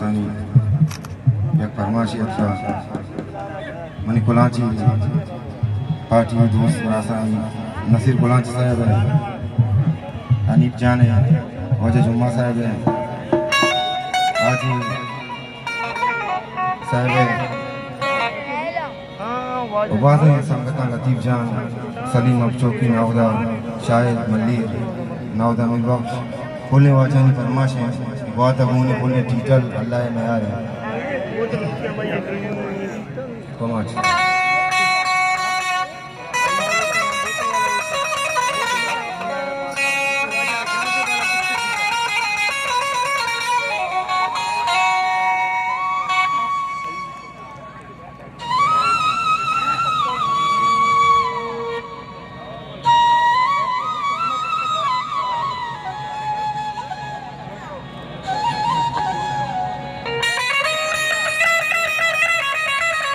बलूचिस्तानी एक फरमाशी अच्छा मनी कुलाची पार्टी दोस्त रासानी नसीर कुलाची साहब है अनीब जान है वजह जुम्मा साहब है आजी साहब है उबाज़ संगता लतीफ़ जान सलीम अबचौकी नावदा शाहिद मल्लीर नावदा मिलबख्श खोलने वाजानी फरमाश है बहुत अबूनी खोलने टीटल अल्लाह मयार है कमाच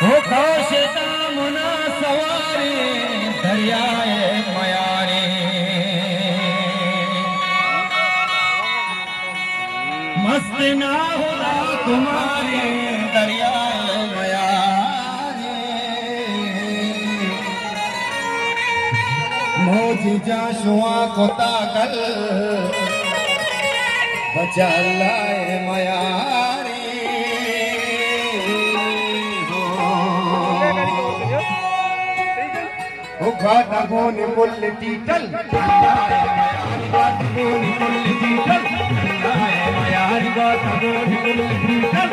हो काशता मुना सवारी दरियाए मयारी मस्त ना होला तुम्हारे दरियाए मयारी मौज जा शुआ कोता कल बचा लाए मयारी गाता गोनी मुल्ल टीटल गाता गोनी मुल्ल टीटल मयारी गाता गोनी मुल्ल टीटल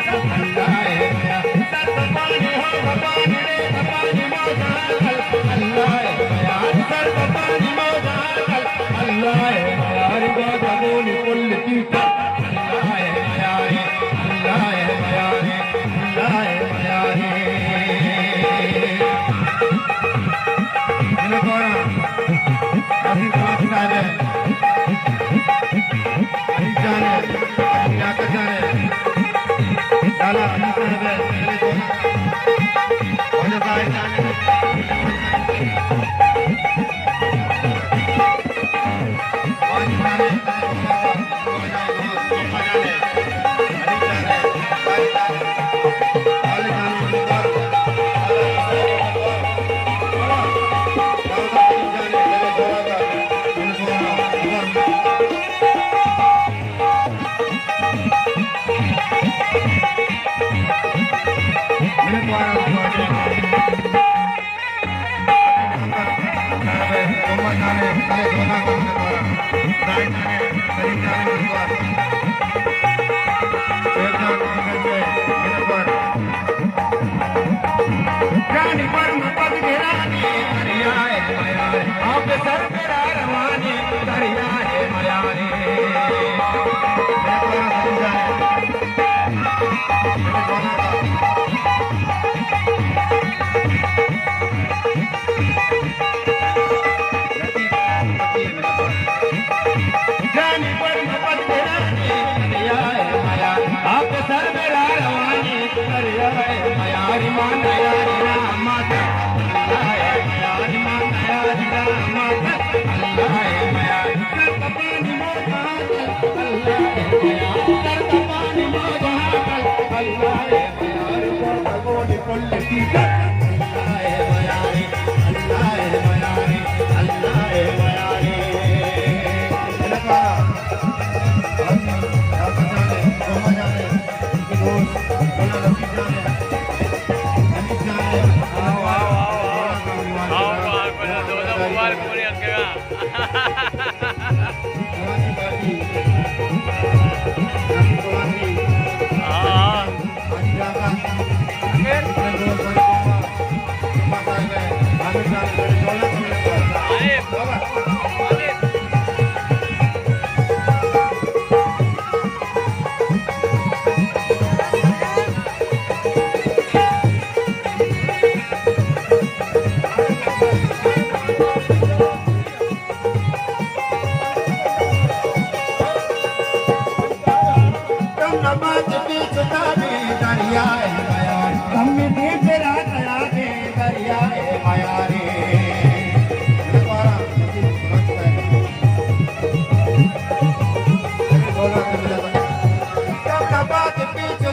पानी हो पानी रे पानी मौजा अल्लाह मयारी सर पानी मौजा अल्लाह मयारी गाता गोनी मुल्ल टीटल मयारी अल्लाह मयारी अल्लाह मयारी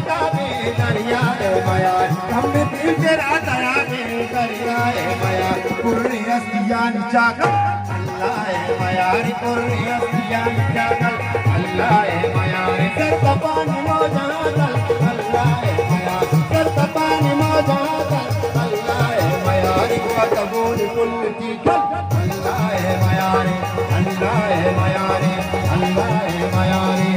का में दरिया माया हम भी तेरा दया में दरिया माया पूरी हस्तियां जागल अल्लाह माया रे पूरी हस्तियां जागल अल्लाह माया रे सर पानी मौजा दल अल्लाह माया सर पानी मौजा दल अल्लाह माया रे कबूल कुल तीजल अल्लाह माया रे अल्लाह माया रे अल्लाह माया रे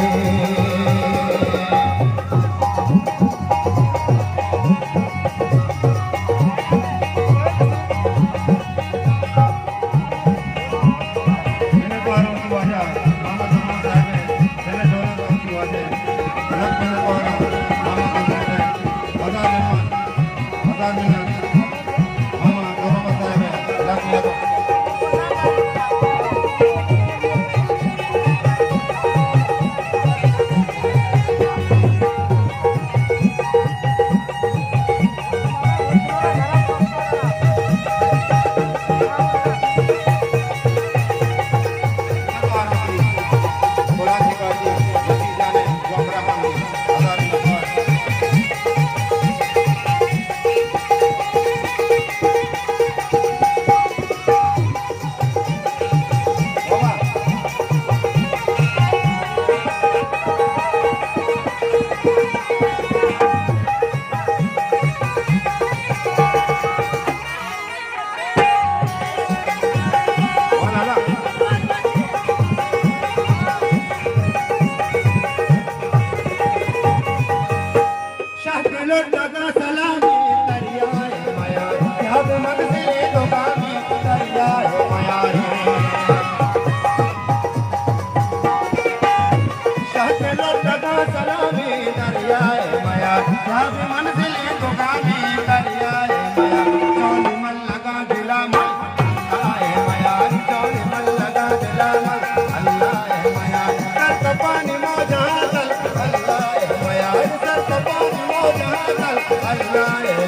Allah